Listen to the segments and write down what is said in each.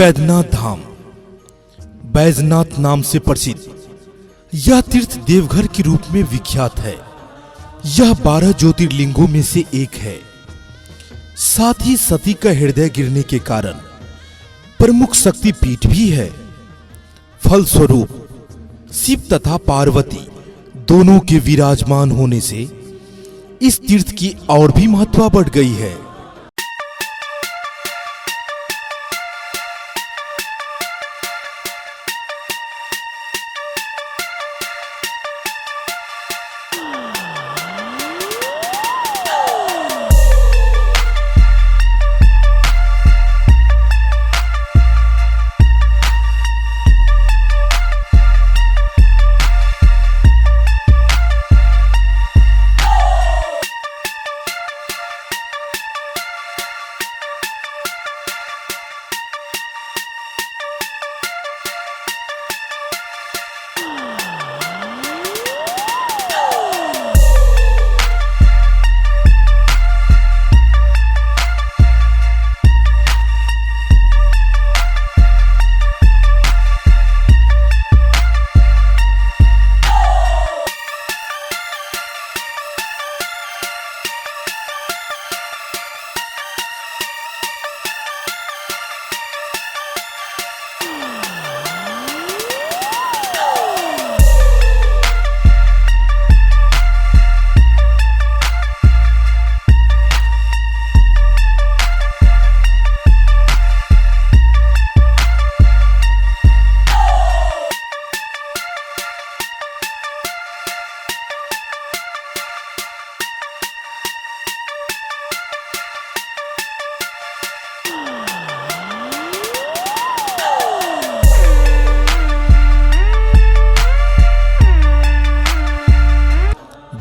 बैद्यनाथ धाम बैजनाथ नाम से प्रसिद्ध यह तीर्थ देवघर के रूप में विख्यात है। यह 12 ज्योतिर्लिंगों में से एक है। साथ ही सती का हृदय गिरने के कारण प्रमुख शक्ति पीठ भी है। फलस्वरूप शिव तथा पार्वती दोनों के विराजमान होने से इस तीर्थ की और भी महत्ता बढ़ गई है।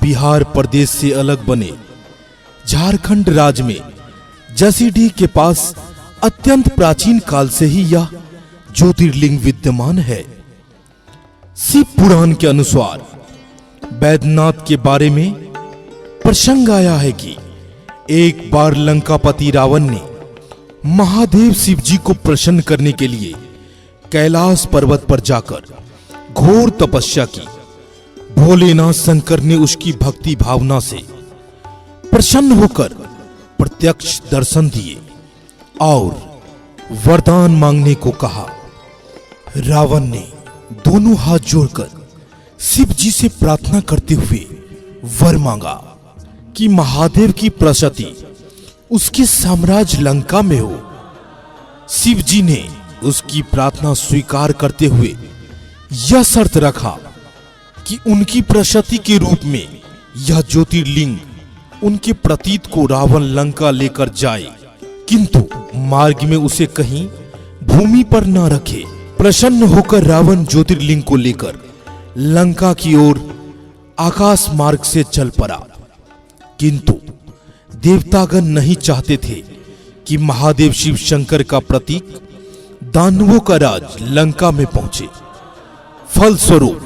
बिहार प्रदेश से अलग बने झारखंड राज्य में जसीडीह के पास अत्यंत प्राचीन काल से ही यह ज्योतिर्लिंग विद्यमान है। शिव पुराण के अनुसार बैद्यनाथ के बारे में प्रसंग आया है कि एक बार लंकापति रावण ने महादेव शिव जी को प्रसन्न करने के लिए कैलाश पर्वत पर जाकर घोर तपस्या की। भोलेनाथ शंकर ने उसकी भक्ति भावना से प्रसन्न होकर प्रत्यक्ष दर्शन दिए और वरदान मांगने को कहा। रावण ने दोनों हाथ जोड़कर शिव जी से प्रार्थना करते हुए वर मांगा कि महादेव की प्रसति उसके साम्राज्य लंका में हो। शिव जी ने उसकी प्रार्थना स्वीकार करते हुए यह शर्त रखा कि उनकी प्रसति के रूप में यह ज्योतिर्लिंग उनके प्रतीत को रावण लंका लेकर जाए, किंतु मार्ग में उसे कहीं भूमि पर न रखे। प्रसन्न होकर रावण ज्योतिर्लिंग को लेकर लंका की ओर आकाश मार्ग से चल पड़ा, किंतु देवतागण नहीं चाहते थे कि महादेव शिव शंकर का प्रतीक दानवों का राज लंका में पहुंचे। फलस्वरूप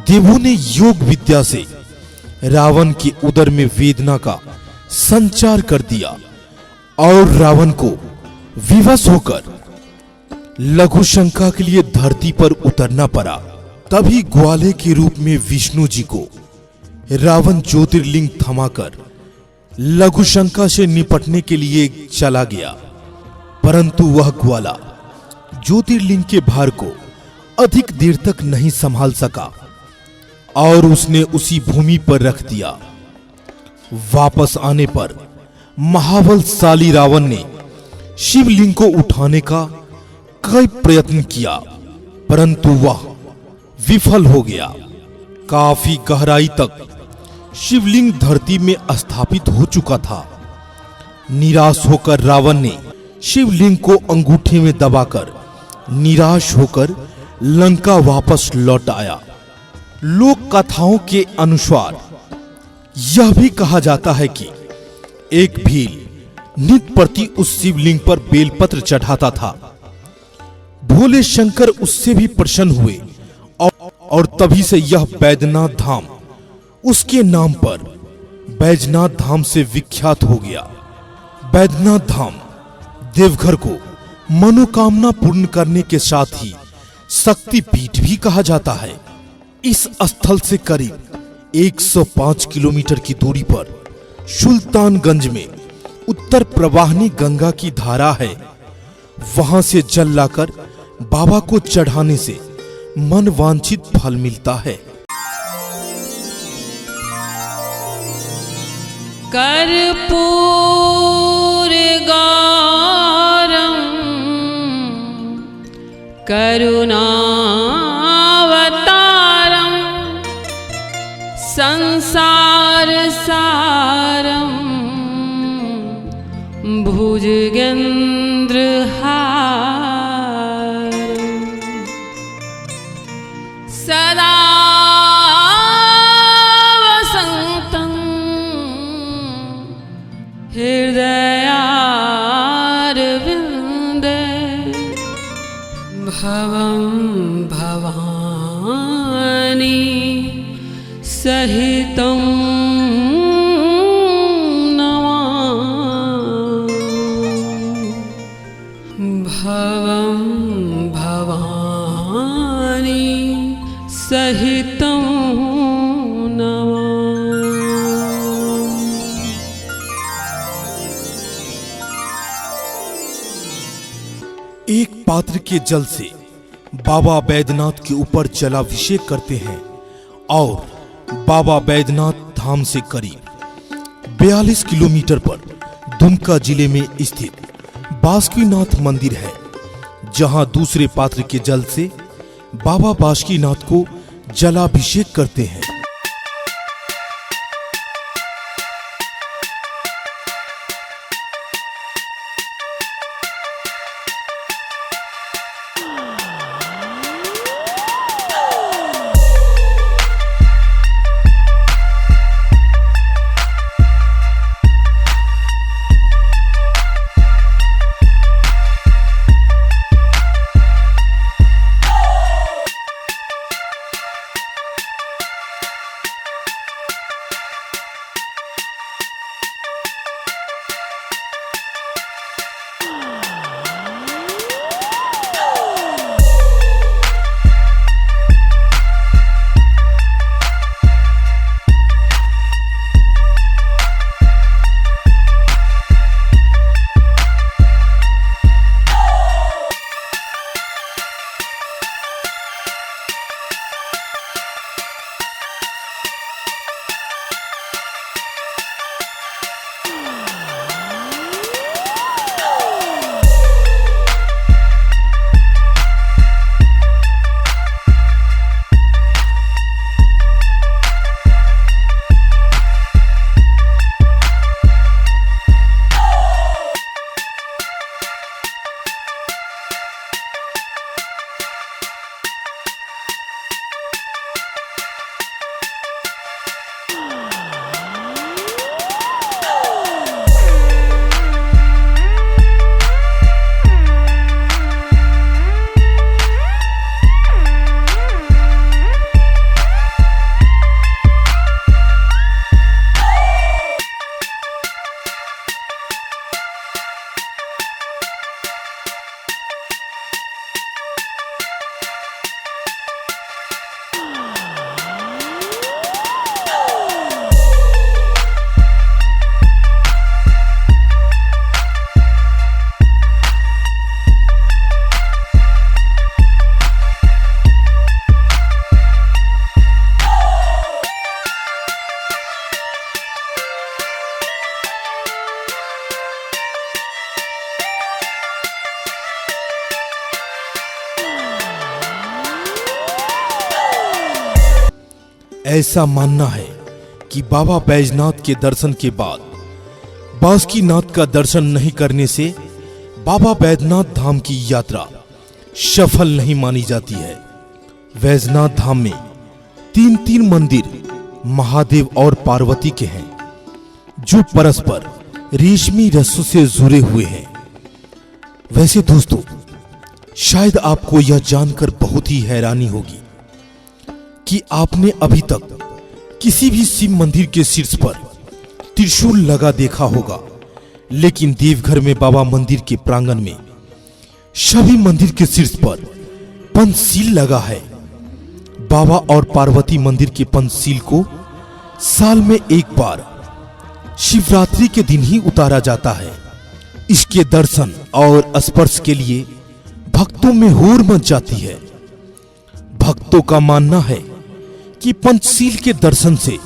देवों ने योग विद्या से रावण के उदर में वेदना का संचार कर दिया और रावण को विवश होकर लघु शंका के लिए धरती पर उतरना पड़ा। तभी ग्वाले के रूप में विष्णु जी को रावण ज्योतिर्लिंग थमाकर लघु शंका से निपटने के लिए चला गया, परंतु वह ग्वाला ज्योतिर्लिंग के भार को अधिक देर तक नहीं संभाल सका और उसने उसी भूमि पर रख दिया। वापस आने पर महाबलशाली रावण ने शिवलिंग को उठाने का कई प्रयत्न किया, परंतु वह विफल हो गया। काफी गहराई तक शिवलिंग धरती में स्थापित हो चुका था। निराश होकर रावण ने शिवलिंग को अंगूठे में दबाकर निराश होकर लंका वापस लौट आया। लोक कथाओं के अनुसार यह भी कहा जाता है कि एक भील नित प्रति उस शिवलिंग पर बेलपत्र चढ़ाता था। भोले शंकर उससे भी प्रसन्न हुए और तभी से यह बैद्यनाथ धाम उसके नाम पर बैजनाथ धाम से विख्यात हो गया। बैद्यनाथ धाम देवघर को मनोकामना पूर्ण करने के साथ ही शक्ति पीठ भी कहा जाता है। इस स्थल से करीब 105 किलोमीटर की दूरी पर सुल्तानगंज में उत्तर प्रवाहिनी गंगा की धारा है। वहां से जल लाकर बाबा को चढ़ाने से मन वांछित फल मिलता है। कर्पूर गौरम करुणावतारम संसार सारम भुजगेंद्र सदा वसन्तं हृदयारविन्दे भवं भवानी सहितं नमामि भवं भवानी सहितं नमामि। एक पात्र के जल से बाबा बैद्यनाथ के ऊपर जलाभिषेक करते हैं और बाबा बैद्यनाथ धाम से करीब 42 किलोमीटर पर दुमका जिले में स्थित बासुकीनाथ मंदिर है, जहां दूसरे पात्र के जल से बाबा बासुकीनाथ को जलाभिषेक करते हैं। ऐसा मानना है कि बाबा बैजनाथ के दर्शन के बाद बासुकीनाथ का दर्शन नहीं करने से बाबा बैजनाथ धाम की यात्रा सफल नहीं मानी जाती है। बैजनाथ धाम में 3 मंदिर महादेव और पार्वती के हैं, जो परस्पर रेशमी रस्सों से जुड़े हुए हैं। वैसे दोस्तों, शायद आपको यह जानकर बहुत ही हैरानी होगी कि आपने अभी तक किसी भी शिव मंदिर के शीर्ष पर त्रिशूल लगा देखा होगा, लेकिन देवघर में बाबा मंदिर के प्रांगण में सभी मंदिर के शीर्ष पर पंचशील लगा है। बाबा और पार्वती मंदिर के पंचशील को साल में एक बार शिवरात्रि के दिन ही उतारा जाता है। इसके दर्शन और स्पर्श के लिए भक्तों में होड़ मच जाती है। भक्तों का मानना है कि पंचशील के दर्शन से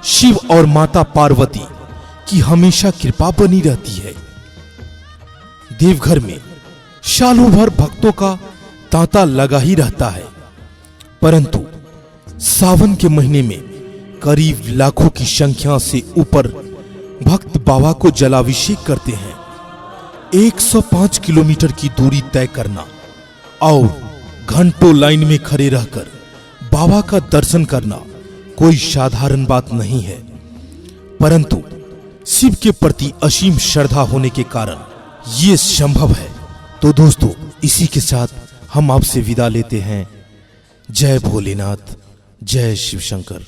शिव और माता पार्वती की हमेशा कृपा बनी रहती है। देवघर में सालों भर भक्तों का तांता लगा ही रहता है, परंतु सावन के महीने में करीब लाखों की संख्या से ऊपर भक्त बाबा को जलाभिषेक करते हैं। 105 किलोमीटर की दूरी तय करना और घंटों लाइन में खड़े रहकर बाबा का दर्शन करना कोई साधारण बात नहीं है, परंतु शिव के प्रति असीम श्रद्धा होने के कारण ये संभव है। तो दोस्तों, इसी के साथ हम आपसे विदा लेते हैं। जय भोलेनाथ, जय शिव शंकर।